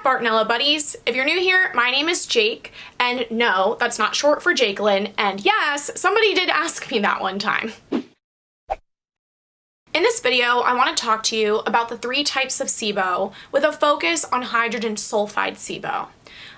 back, Bartonella buddies. If you're new here, my name is Jake, and no, that's not short for Jakelin, and yes, somebody did ask me that one time. In this video, I want to talk to you about the 3 types of SIBO with a focus on hydrogen sulfide SIBO.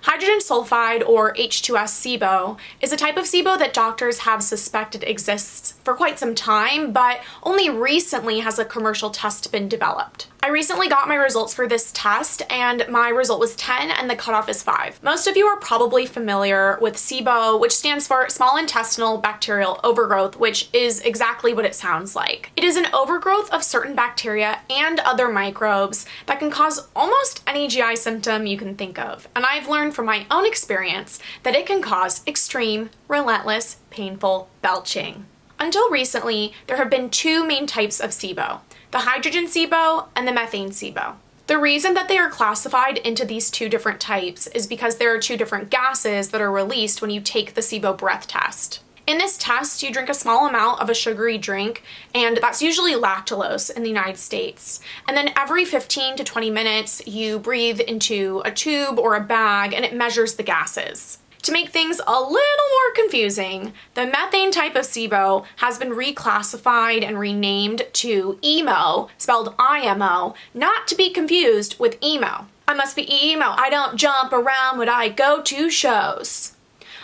Hydrogen sulfide, or H2S SIBO, is a type of SIBO that doctors have suspected exists for quite some time, but only recently has a commercial test been developed. I recently got my results for this test, and my result was 10 and the cutoff is 5. Most of you are probably familiar with SIBO, which stands for small intestinal bacterial overgrowth, which is exactly what it sounds like. It is an overgrowth of certain bacteria and other microbes that can cause almost any GI symptom you can think of, and I've learned from my own experience that it can cause extreme, relentless, painful belching. Until recently, there have been 2 main types of SIBO, the hydrogen SIBO and the methane SIBO. The reason that they are classified into these 2 different types is because there are 2 different gases that are released when you take the SIBO breath test. In this test, you drink a small amount of a sugary drink, and that's usually lactulose in the United States. And then every 15 to 20 minutes, you breathe into a tube or a bag, and it measures the gases. To make things a little more confusing, the methane type of SIBO has been reclassified and renamed to IMO, spelled IMO, not to be confused with emo. I must be emo, I don't jump around when I go to shows.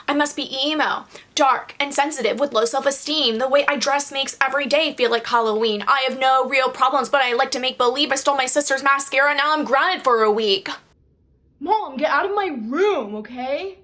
I must be emo, dark and sensitive with low self-esteem. The way I dress makes every day feel like Halloween. I have no real problems, but I like to make believe I stole my sister's mascara and now I'm grounded for a week. Mom, get out of my room, okay?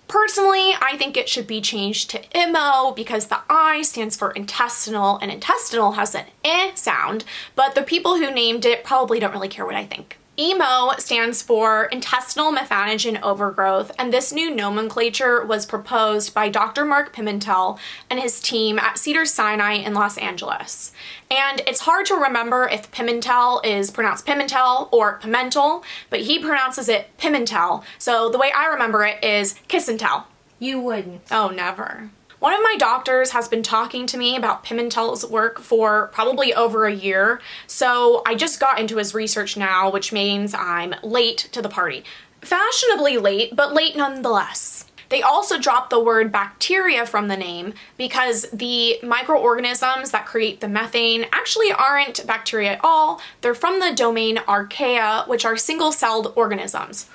Personally, I think it should be changed to IMO because the I stands for intestinal, and intestinal has an eh sound, but the people who named it probably don't really care what I think. IMO stands for intestinal methanogen overgrowth, and this new nomenclature was proposed by Dr. Mark Pimentel and his team at Cedars-Sinai in Los Angeles. And it's hard to remember if Pimentel is pronounced Pimentel or Pimentel, but he pronounces it Pimentel, so the way I remember it is kiss and tell. You wouldn't. Oh, never. One of my doctors has been talking to me about Pimentel's work for probably over a year, so I just got into his research now, which means I'm late to the party. Fashionably late, but late nonetheless. They also dropped the word bacteria from the name because the microorganisms that create the methane actually aren't bacteria at all. They're from the domain archaea, which are single-celled organisms.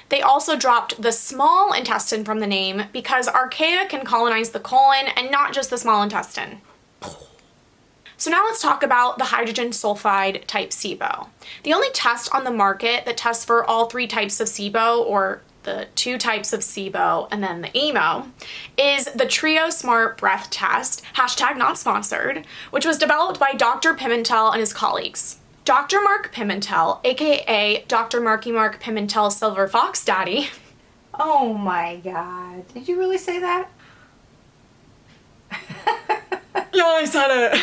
They also dropped the small intestine from the name because archaea can colonize the colon and not just the small intestine. So now let's talk about the hydrogen sulfide type SIBO. The only test on the market that tests for all 3 types of SIBO, or the 2 types of SIBO and then the IMO, is the Trio Smart Breath Test, hashtag not sponsored, which was developed by Dr. Pimentel and his colleagues. Dr. Mark Pimentel, aka Dr. Marky Mark Pimentel Silver Fox Daddy. Oh my god. Did you really say that? Yeah, I said it.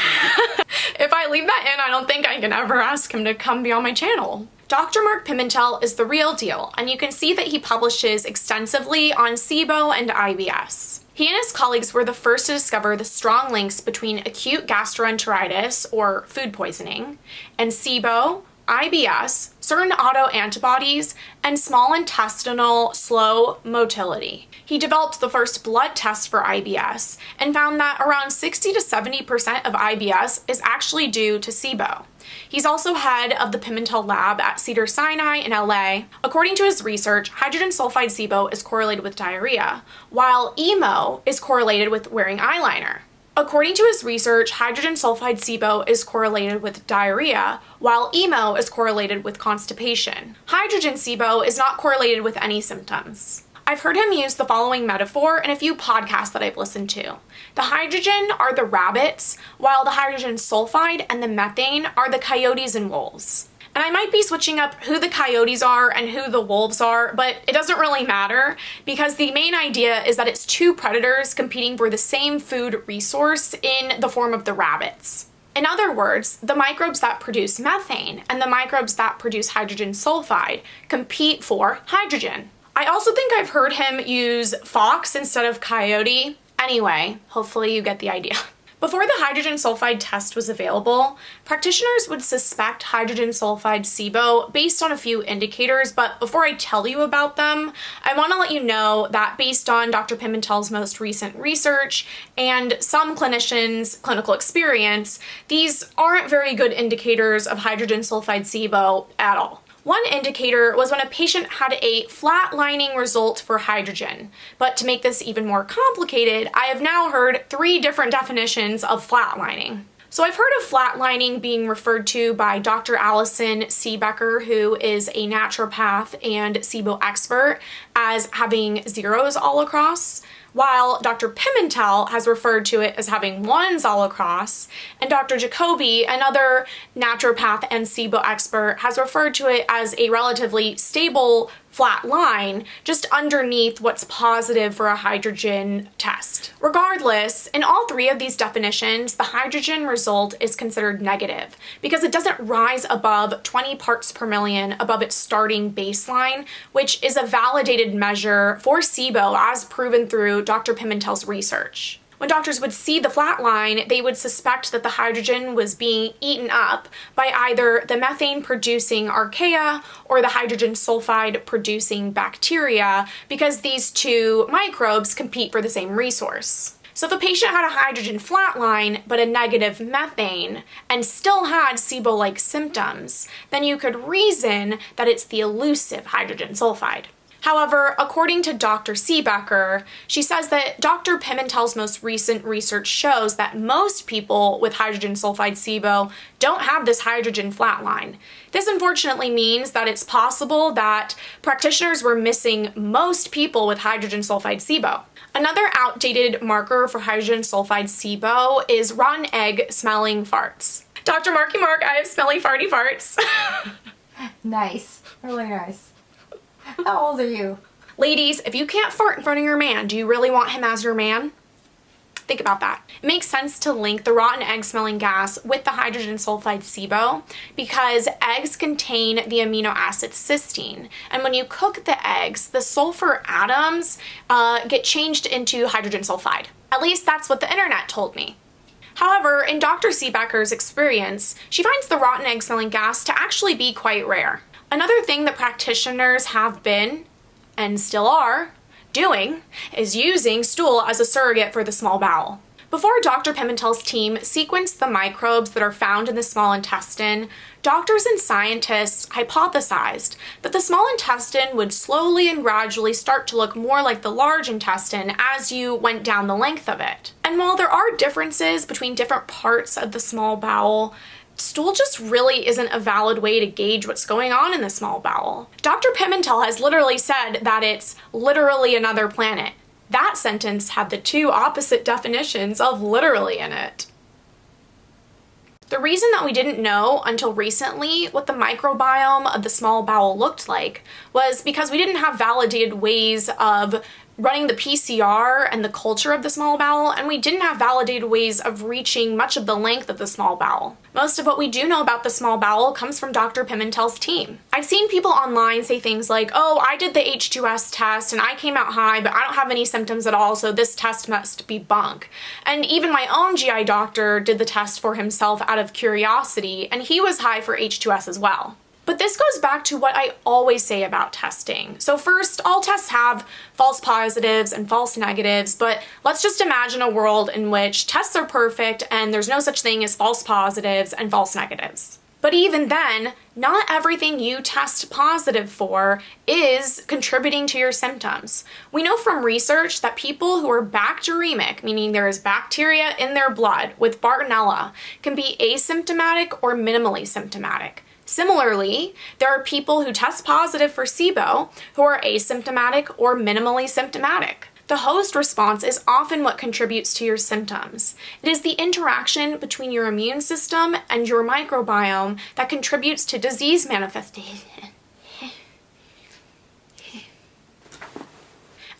If I leave that in, I don't think I can ever ask him to come be on my channel. Dr. Mark Pimentel is the real deal, and you can see that he publishes extensively on SIBO and IBS. He and his colleagues were the first to discover the strong links between acute gastroenteritis, or food poisoning, and SIBO, IBS, certain autoantibodies, and small intestinal slow motility. He developed the first blood test for IBS and found that around 60 to 70% of IBS is actually due to SIBO. He's also head of the Pimentel lab at Cedars-Sinai in LA. According to his research, hydrogen sulfide SIBO is correlated with diarrhea, while IMO is correlated with wearing eyeliner. According to his research, hydrogen sulfide SIBO is correlated with diarrhea, while IMO is correlated with constipation. Hydrogen SIBO is not correlated with any symptoms. I've heard him use the following metaphor in a few podcasts that I've listened to. The hydrogen are the rabbits, while the hydrogen sulfide and the methane are the coyotes and wolves. And I might be switching up who the coyotes are and who the wolves are, but it doesn't really matter because the main idea is that it's 2 predators competing for the same food resource in the form of the rabbits. In other words, the microbes that produce methane and the microbes that produce hydrogen sulfide compete for hydrogen. I also think I've heard him use fox instead of coyote. Anyway, hopefully you get the idea. Before the hydrogen sulfide test was available, practitioners would suspect hydrogen sulfide SIBO based on a few indicators, but before I tell you about them, I want to let you know that based on Dr. Pimentel's most recent research and some clinicians' clinical experience, these aren't very good indicators of hydrogen sulfide SIBO at all. One indicator was when a patient had a flatlining result for hydrogen. But to make this even more complicated, I have now heard 3 different definitions of flatlining. So I've heard of flatlining being referred to by Dr. Allison Siebecker, who is a naturopath and SIBO expert, as having zeros all across, while Dr. Pimentel has referred to it as having ones all across, and Dr. Jacobi, another naturopath and SIBO expert, has referred to it as a relatively stable flat line just underneath what's positive for a hydrogen test. Regardless, in all 3 of these definitions, the hydrogen result is considered negative because it doesn't rise above 20 parts per million above its starting baseline, which is a validated measure for SIBO as proven through Dr. Pimentel's research. When doctors would see the flat line, they would suspect that the hydrogen was being eaten up by either the methane-producing archaea or the hydrogen sulfide-producing bacteria because these 2 microbes compete for the same resource. So if a patient had a hydrogen flatline but a negative methane and still had SIBO-like symptoms, then you could reason that it's the elusive hydrogen sulfide. However, according to Dr. Siebecker, she says that Dr. Pimentel's most recent research shows that most people with hydrogen sulfide SIBO don't have this hydrogen flatline. This unfortunately means that it's possible that practitioners were missing most people with hydrogen sulfide SIBO. Another outdated marker for hydrogen sulfide SIBO is rotten egg smelling farts. Dr. Marky Mark, I have smelly farty farts. Nice. Really nice. How old are you? Ladies, if you can't fart in front of your man, do you really want him as your man? Think about that. It makes sense to link the rotten egg smelling gas with the hydrogen sulfide SIBO because eggs contain the amino acid cysteine. And when you cook the eggs, the sulfur atoms get changed into hydrogen sulfide. At least that's what the internet told me. However, in Dr. Siebecker's experience, she finds the rotten egg smelling gas to actually be quite rare. Another thing that practitioners have been, and still are, doing is using stool as a surrogate for the small bowel. Before Dr. Pimentel's team sequenced the microbes that are found in the small intestine, doctors and scientists hypothesized that the small intestine would slowly and gradually start to look more like the large intestine as you went down the length of it. And while there are differences between different parts of the small bowel, stool just really isn't a valid way to gauge what's going on in the small bowel. Dr. Pimentel has literally said that it's literally another planet. That sentence had the 2 opposite definitions of literally in it. The reason that we didn't know until recently what the microbiome of the small bowel looked like was because we didn't have validated ways of running the PCR and the culture of the small bowel, and we didn't have validated ways of reaching much of the length of the small bowel. Most of what we do know about the small bowel comes from Dr. Pimentel's team. I've seen people online say things like, oh, I did the H2S test and I came out high, but I don't have any symptoms at all, so this test must be bunk. And even my own GI doctor did the test for himself out of curiosity, and he was high for H2S as well. But this goes back to what I always say about testing. So first, all tests have false positives and false negatives, but let's just imagine a world in which tests are perfect and there's no such thing as false positives and false negatives. But even then, not everything you test positive for is contributing to your symptoms. We know from research that people who are bacteremic, meaning there is bacteria in their blood with Bartonella, can be asymptomatic or minimally symptomatic. Similarly, there are people who test positive for SIBO who are asymptomatic or minimally symptomatic. The host response is often what contributes to your symptoms. It is the interaction between your immune system and your microbiome that contributes to disease manifestation.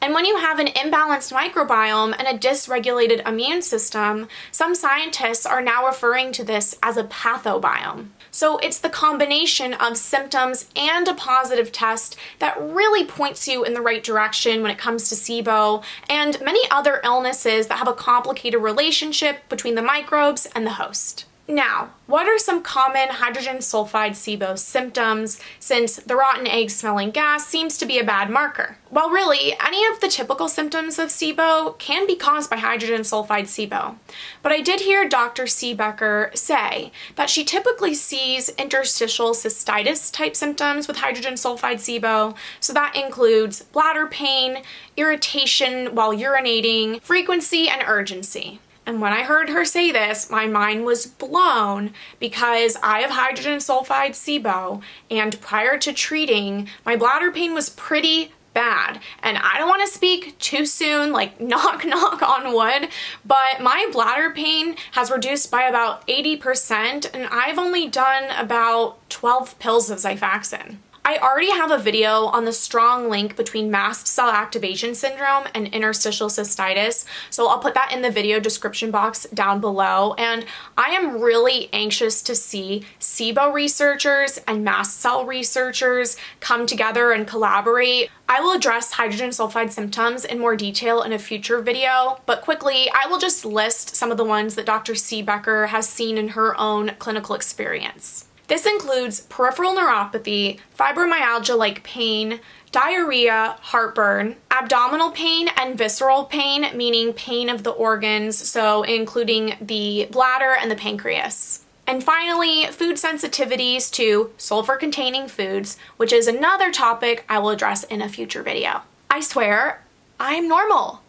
And when you have an imbalanced microbiome and a dysregulated immune system, some scientists are now referring to this as a pathobiome. So it's the combination of symptoms and a positive test that really points you in the right direction when it comes to SIBO and many other illnesses that have a complicated relationship between the microbes and the host. Now, what are some common hydrogen sulfide SIBO symptoms, since the rotten egg smelling gas seems to be a bad marker? Well, really, any of the typical symptoms of SIBO can be caused by hydrogen sulfide SIBO. But I did hear Dr. Siebecker say that she typically sees interstitial cystitis type symptoms with hydrogen sulfide SIBO, so that includes bladder pain, irritation while urinating, frequency, and urgency. And when I heard her say this, my mind was blown because I have hydrogen sulfide SIBO, and prior to treating, my bladder pain was pretty bad. And I don't want to speak too soon, like knock on wood, but my bladder pain has reduced by about 80%, and I've only done about 12 pills of Xifaxan. I already have a video on the strong link between mast cell activation syndrome and interstitial cystitis, so I'll put that in the video description box down below. And I am really anxious to see SIBO researchers and mast cell researchers come together and collaborate. I will address hydrogen sulfide symptoms in more detail in a future video, but quickly, I will just list some of the ones that Dr. Siebecker has seen in her own clinical experience. This includes peripheral neuropathy, fibromyalgia-like pain, diarrhea, heartburn, abdominal pain, and visceral pain, meaning pain of the organs, so including the bladder and the pancreas. And finally, food sensitivities to sulfur-containing foods, which is another topic I will address in a future video. I swear, I'm normal.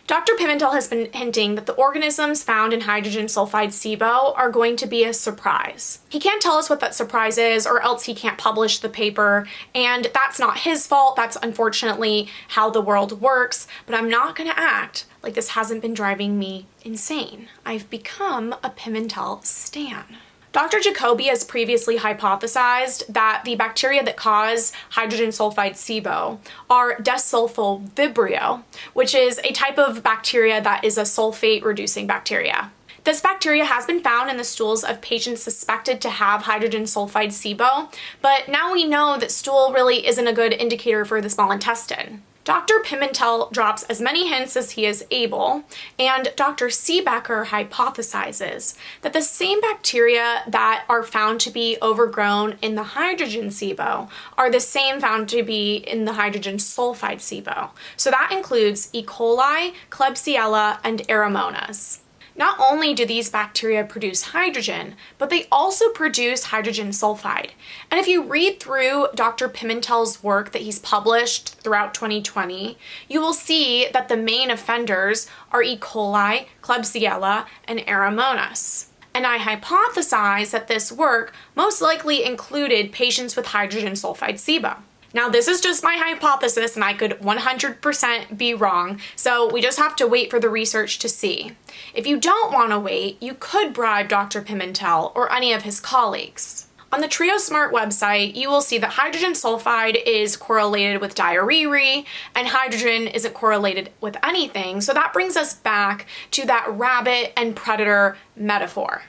Dr. Pimentel has been hinting that the organisms found in hydrogen sulfide SIBO are going to be a surprise. He can't tell us what that surprise is, or else he can't publish the paper, and that's not his fault. That's unfortunately how the world works, but I'm not going to act like this hasn't been driving me insane. I've become a Pimentel stan. Dr. Jacobi has previously hypothesized that the bacteria that cause hydrogen sulfide SIBO are desulfo vibrio, which is a type of bacteria that is a sulfate-reducing bacteria. This bacteria has been found in the stools of patients suspected to have hydrogen sulfide SIBO, but now we know that stool really isn't a good indicator for the small intestine. Dr. Pimentel drops as many hints as he is able, and Dr. Siebecker hypothesizes that the same bacteria that are found to be overgrown in the hydrogen SIBO are the same found to be in the hydrogen sulfide SIBO. So that includes E. coli, Klebsiella, and Aeromonas. Not only do these bacteria produce hydrogen, but they also produce hydrogen sulfide. And if you read through Dr. Pimentel's work that he's published throughout 2020, you will see that the main offenders are E. coli, Klebsiella, and Aeromonas. And I hypothesize that this work most likely included patients with hydrogen sulfide SIBO. Now, this is just my hypothesis, and I could 100% be wrong, so we just have to wait for the research to see. If you don't want to wait, you could bribe Dr. Pimentel or any of his colleagues. On the TrioSmart website, you will see that hydrogen sulfide is correlated with diarrhea, and hydrogen isn't correlated with anything, so that brings us back to that rabbit and predator metaphor.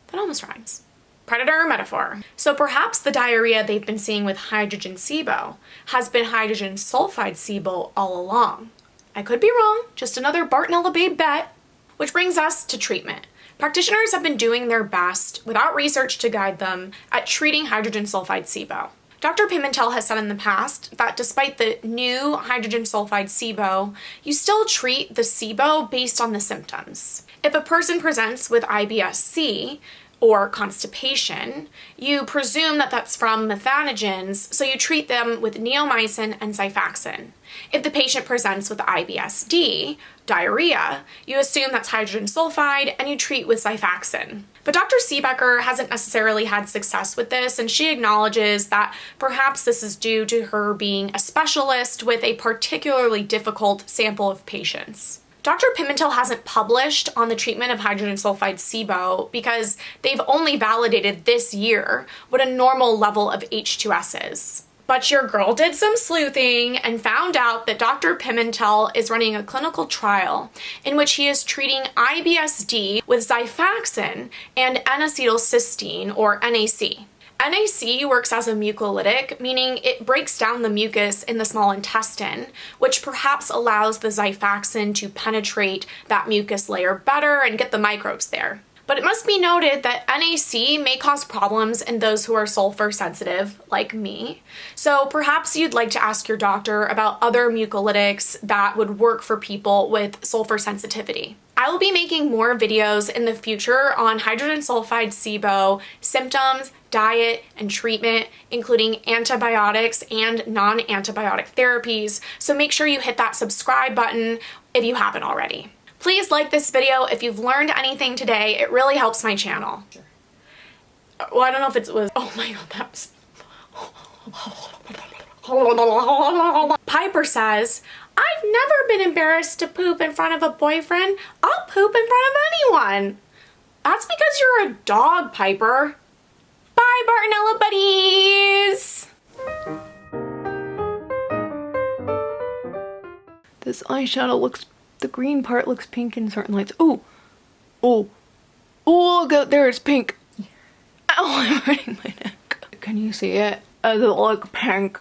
That almost rhymes. Predator metaphor. So perhaps the diarrhea they've been seeing with hydrogen SIBO has been hydrogen sulfide SIBO all along. I could be wrong, just another Bartonella babe bet. Which brings us to treatment. Practitioners have been doing their best, without research to guide them, at treating hydrogen sulfide SIBO. Dr. Pimentel has said in the past that despite the new hydrogen sulfide SIBO, you still treat the SIBO based on the symptoms. If a person presents with IBS-C, or constipation, you presume that that's from methanogens, so you treat them with neomycin and Xifaxan. If the patient presents with IBS-D, diarrhea, you assume that's hydrogen sulfide and you treat with Xifaxan. But Dr. Siebecker hasn't necessarily had success with this, and she acknowledges that perhaps this is due to her being a specialist with a particularly difficult sample of patients. Dr. Pimentel hasn't published on the treatment of hydrogen sulfide SIBO because they've only validated this year what a normal level of H2S is. But your girl did some sleuthing and found out that Dr. Pimentel is running a clinical trial in which he is treating IBS-D with Xifaxan and N-acetylcysteine, or NAC. NAC works as a mucolytic, meaning it breaks down the mucus in the small intestine, which perhaps allows the Xifaxan to penetrate that mucus layer better and get the microbes there. But it must be noted that NAC may cause problems in those who are sulfur sensitive, like me. So perhaps you'd like to ask your doctor about other mucolytics that would work for people with sulfur sensitivity. I will be making more videos in the future on hydrogen sulfide SIBO, symptoms, diet, and treatment, including antibiotics and non-antibiotic therapies. So make sure you hit that subscribe button if you haven't already. Please like this video if you've learned anything today. It really helps my channel. Well, I don't know if it was, oh my god, that was... Piper says, I've never been embarrassed to poop in front of a boyfriend. I'll poop in front of anyone. That's because you're a dog, Piper. Bye, Bartonella buddies! This eyeshadow looks, the green part looks pink in certain lights. Oh, oh, oh, look out there, it's pink. Ow, I'm hurting my neck. Can you see it? Does it look pink?